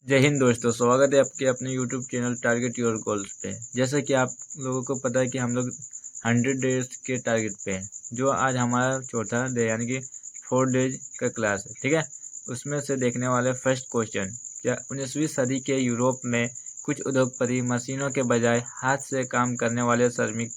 जय हिंद दोस्तों, स्वागत है आपके अपने YouTube channel target your goals पे। जैसा कि आप लोगों को पता है कि हम लोग 100 डेज के टारगेट पे हैं, जो आज हमारा चौथा डे यानी कि 4 डेज का क्लास है। ठीक है, उसमें से देखने वाले फर्स्ट क्वेश्चन, क्या 19वीं सदी के यूरोप में कुछ उद्योगपति मशीनों के बजाय हाथ से काम करने वाले श्रमिक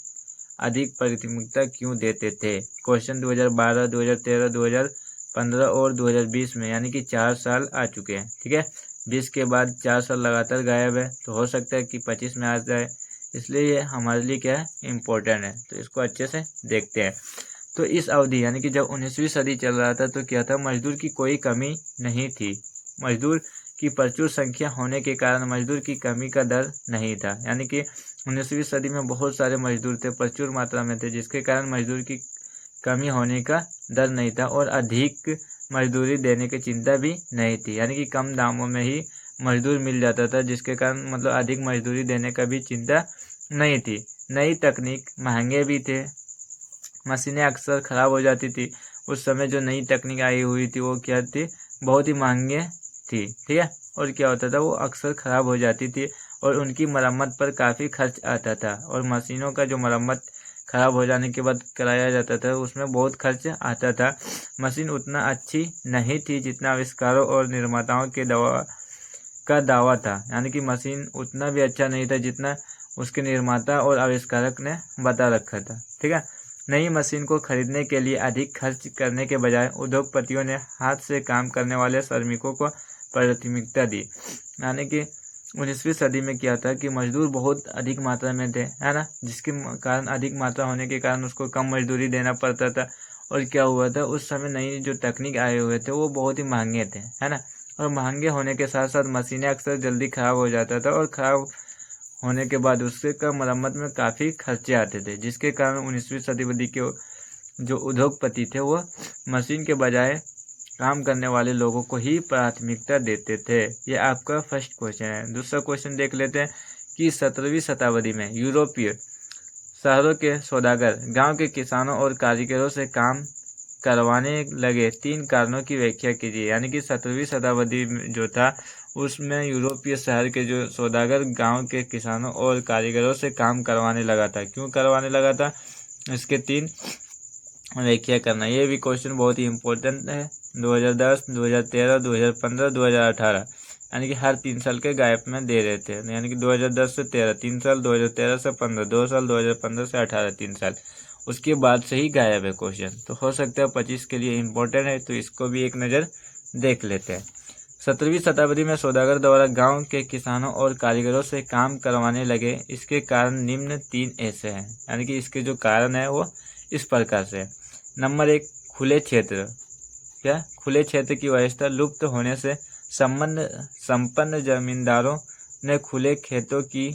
अधिक प्राथमिकता क्यों देते थे? क्वेश्चन 2012, 2013, 2015 और 2020 में, यानी कि 4 साल आ चुके हैं। ठीक है, 20 के बाद 4 साल लगातार गायब है, तो हो सकता है कि 25 में आ जाए, इसलिए ये हमारे लिए क्या है, इम्पोर्टेंट है। तो इसको अच्छे से देखते हैं। तो इस अवधि यानी कि जब 19वीं सदी चल रहा था, तो क्या था, मजदूर की कोई कमी नहीं थी। मजदूर की प्रचुर संख्या होने के कारण मजदूर की कमी का डर नहीं था। यानी कि 19वीं सदी में बहुत सारे मजदूर थे, प्रचुर मात्रा में थे, जिसके कारण मजदूर की कमी होने का डर नहीं था और अधिक मजदूरी देने की चिंता भी नहीं थी। यानी कि कम दामों में ही मजदूर मिल जाता था, जिसके कारण मतलब अधिक मजदूरी देने का भी चिंता नहीं थी। नई तकनीक महंगे भी थे, मशीनें अक्सर ख़राब हो जाती थी। उस समय जो नई तकनीक आई हुई थी वो क्या थी, बहुत ही महंगे थी। ठीक है, और क्या होता था, वो अक्सर ख़राब हो जाती थी और उनकी मरम्मत पर काफ़ी खर्च आता था। और मशीनों का जो मरम्मत ख़राब हो जाने के बाद कराया जाता था, उसमें बहुत खर्च आता था। मशीन उतना अच्छी नहीं थी जितना आविष्कारों और निर्माताओं के दावा था। यानी कि मशीन उतना भी अच्छा नहीं था जितना उसके निर्माता और आविष्कारक ने बता रखा था। ठीक है, नई मशीन को खरीदने के लिए अधिक खर्च करने के बजाय उद्योगपतियों ने हाथ से काम करने वाले श्रमिकों को प्राथमिकता दी। यानी कि 19वीं सदी में क्या था कि मजदूर बहुत अधिक मात्रा में थे, है ना, जिसके कारण अधिक मात्रा होने के कारण उसको कम मजदूरी देना पड़ता था। और क्या हुआ था, उस समय नई जो तकनीक आए हुए थे वो बहुत ही महंगे थे, है ना, और महंगे होने के साथ साथ मशीनें अक्सर जल्दी ख़राब हो जाता था और ख़राब होने के बाद उससे का मरम्मत में काफ़ी खर्चे आते थे, जिसके कारण 19वीं सदी के जो उद्योगपति थे वो मशीन के बजाय काम करने वाले लोगों को ही प्राथमिकता देते थे। ये आपका फर्स्ट क्वेश्चन है। दूसरा क्वेश्चन देख लेते हैं कि 17वीं शताब्दी में यूरोपीय शहरों के सौदागर गांव के किसानों और कारीगरों से काम करवाने लगे, 3 कारणों की व्याख्या कीजिए। यानी कि 17वीं शताब्दी जो था, उसमें यूरोपीय शहर के जो सौदागर गांव के किसानों और कारीगरों से काम करवाने लगा था। क्यों करवाने लगा था, इसके 3 व्याख्या करना। ये भी क्वेश्चन बहुत ही इम्पोर्टेंट है। 2010, 2013, 2015, 2018, यानी कि हर 3 साल के गैप में दे रहे थे। यानी कि 2010 से 13 3 साल, 2013 से 15 2 साल, 2015 से 18 3 साल, उसके बाद से ही गायब है क्वेश्चन। तो हो सकता है 25 के लिए इम्पोर्टेंट है, तो इसको भी एक नज़र देख लेते हैं। 17वीं शताब्दी में सौदागर द्वारा गांव के किसानों और कारीगरों से काम करवाने लगे, इसके कारण निम्न 3 ऐसे हैं। यानी कि इसके जो कारण है वो इस प्रकार से। नंबर 1, खुले क्षेत्र। क्या खुले क्षेत्र की व्यवस्था लुप्त होने से संपन्न जमींदारों ने खुले खेतों की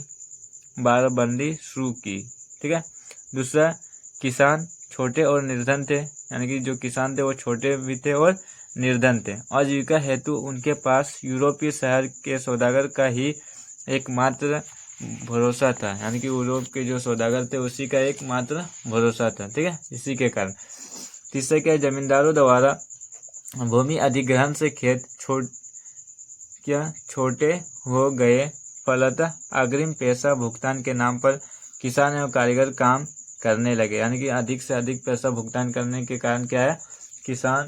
बारबंदी शुरू की। ठीक है। दूसरा, किसान छोटे और निर्धन थे, यानी कि जो किसान थे वो छोटे भी थे और निर्धन थे। आजीविका हेतु उनके पास यूरोपीय शहर के सौदागर का ही एकमात्र भरोसा था। यानी कि यूरोप के जो सौदागर थे उसी का एकमात्र भरोसा था। ठीक है, इसी के कारण। तीसरा क्या है, जमींदारों द्वारा भूमि अधिग्रहण से खेत छोटे हो गए, फलतः अग्रिम पैसा भुगतान के नाम पर किसान एवं कारीगर काम करने लगे। यानी कि अधिक से अधिक पैसा भुगतान करने के कारण क्या है, किसान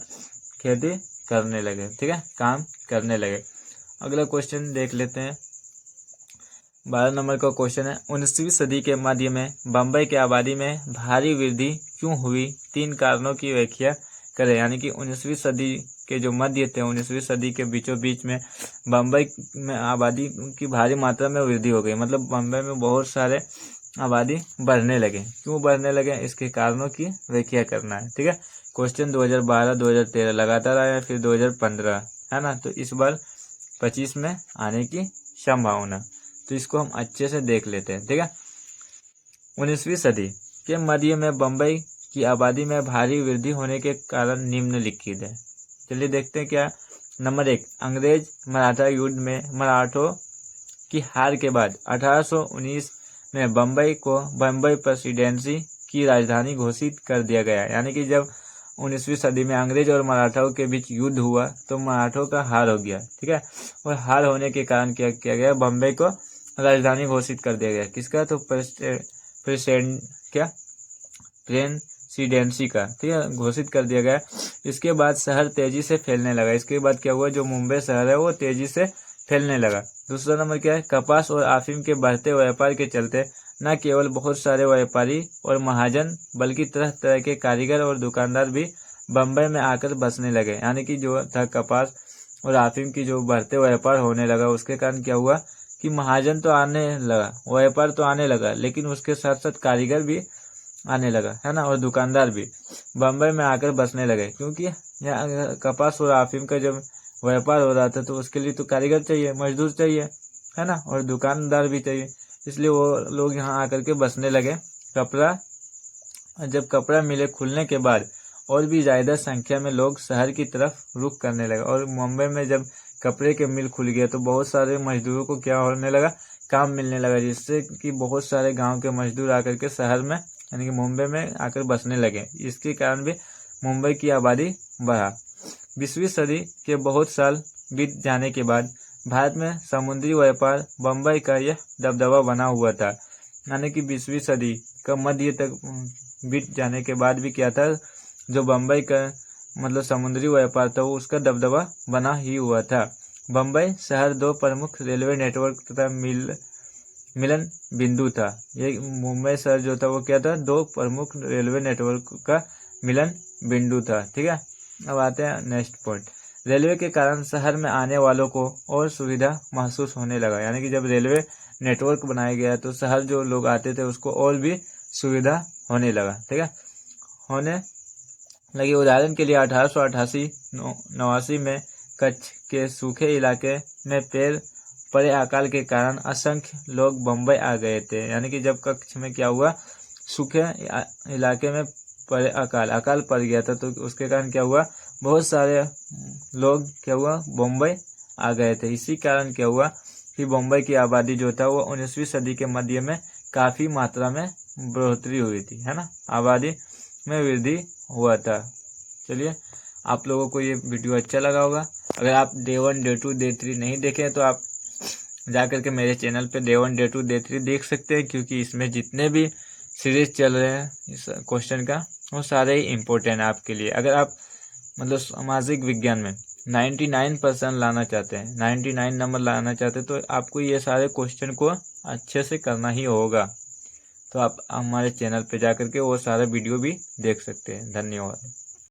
खेती करने लगे। ठीक है, काम करने लगे। अगला क्वेश्चन देख लेते हैं। 12 नंबर का क्वेश्चन है, 19वीं सदी के मध्य में बम्बई की आबादी में भारी वृद्धि क्यों हुई? 3 कारणों की व्याख्या करें। यानी कि 19वीं सदी के जो मध्य थे, 19वीं सदी के बीचों बीच में बम्बई में आबादी की भारी मात्रा में वृद्धि हो गई। मतलब बम्बई में बहुत सारे आबादी बढ़ने लगे। क्यों बढ़ने लगे, इसके कारणों की व्याख्या करना है। ठीक है, क्वेश्चन 2012, 2013 लगातार आया, फिर 2015, है ना, तो इस बार 25 में आने की संभावना। तो इसको हम अच्छे से देख लेते हैं। ठीक है, 19वीं सदी के मध्य में बम्बई की आबादी में भारी वृद्धि होने के कारण निम्नलिखित है। चलिए देखते हैं क्या। नंबर 1, अंग्रेज मराठा युद्ध में मराठों की हार के बाद 1819 में बम्बई को बम्बई प्रेसिडेंसी की राजधानी घोषित कर दिया गया। यानी कि जब 19वीं सदी में अंग्रेज और मराठाओं के बीच युद्ध हुआ तो मराठों का हार हो गया, ठीक है। और हार होने के कारण क्या किया गया, बम्बई को राजधानी घोषित कर दिया गया। किसका, तो प्रेसिडेंसी का, ठीक है, घोषित कर दिया गया। इसके बाद शहर तेजी से फैलने लगा। इसके बाद क्या हुआ, जो मुंबई शहर है वो तेजी से फैलने लगा। दूसरा नंबर क्या है, कपास और अफीम के बढ़ते व्यापार के चलते न केवल बहुत सारे व्यापारी और महाजन बल्कि तरह तरह के कारीगर और दुकानदार भी बम्बई में आकर बसने लगे। यानी कि जो था कपास और अफीम की जो बढ़ते व्यापार होने लगा, उसके कारण क्या हुआ कि महाजन तो आने लगा, व्यापार तो आने लगा, लेकिन उसके साथ साथ कारीगर भी आने लगा, है ना, और दुकानदार भी बम्बई में आकर बसने लगे। क्योंकि यहाँ कपास और अफीम का जब व्यापार हो रहा था तो उसके लिए तो कारीगर चाहिए, मजदूर चाहिए, है ना, और दुकानदार भी चाहिए, इसलिए वो लोग यहाँ आकर के बसने लगे। जब कपड़ा मिले खुलने के बाद और भी ज़्यादा संख्या में लोग शहर की तरफ रुख करने लगे। और मुंबई में जब कपड़े के मिल खुल गया तो बहुत सारे मजदूरों को क्या होने लगा, काम मिलने लगा, जिससे कि बहुत सारे गांव के मजदूर आकर के शहर में यानी कि मुंबई में आकर बसने लगे। इसके कारण भी मुंबई की आबादी बढ़ा। 20वीं सदी के बहुत साल बीत जाने के बाद भारत में समुद्री व्यापार बम्बई का यह दबदबा बना हुआ था। यानी कि 20वीं सदी का मध्य तक बीत जाने के बाद भी क्या था, जो बम्बई का मतलब समुद्री व्यापार था वो उसका दबदबा बना ही हुआ था। बम्बई शहर दो प्रमुख रेलवे नेटवर्क तथा मिलन बिंदु था। ये मुंबई शहर जो था वो क्या था, दो प्रमुख रेलवे नेटवर्क का मिलन बिंदु था, ठीक है। अब आते हैं नेक्स्ट पॉइंट। रेलवे के कारण शहर में आने वालों को और सुविधा महसूस होने लगा। यानी कि जब रेलवे नेटवर्क बनाया गया तो शहर जो लोग आते थे उसको और भी सुविधा होने लगा, ठीक है, होने लगी। उदाहरण के लिए 1888-89 में कच्छ के सूखे इलाके में पेड़ पड़े अकाल के कारण असंख्य लोग बम्बई आ गए थे। यानी कि जब कच्छ में क्या हुआ, सूखे इलाके में पड़े अकाल पड़ गया था तो उसके कारण क्या हुआ, बहुत सारे लोग क्या हुआ, बम्बई आ गए थे। इसी कारण क्या हुआ कि बम्बई की आबादी जो था वो 19वीं सदी के मध्य में काफ़ी मात्रा में बढ़ोतरी हुई थी, है ना, आबादी में वृद्धि हुआ था। चलिए, आप लोगों को ये वीडियो अच्छा लगा होगा। अगर आप डे 1, डे 2, डे 3 नहीं देखें तो आप जा करके मेरे चैनल पे डे 1, डे 2, डे 3 देख सकते हैं, क्योंकि इसमें जितने भी सीरीज चल रहे हैं इस क्वेश्चन का वो सारे ही इम्पोर्टेंट है आपके लिए। अगर आप मतलब सामाजिक विज्ञान में 99% लाना चाहते हैं, 99 नंबर लाना चाहते हैं, तो आपको ये सारे क्वेश्चन को अच्छे से करना ही होगा। तो आप हमारे चैनल पे जा करके वो सारा वीडियो भी देख सकते हैं। धन्यवाद।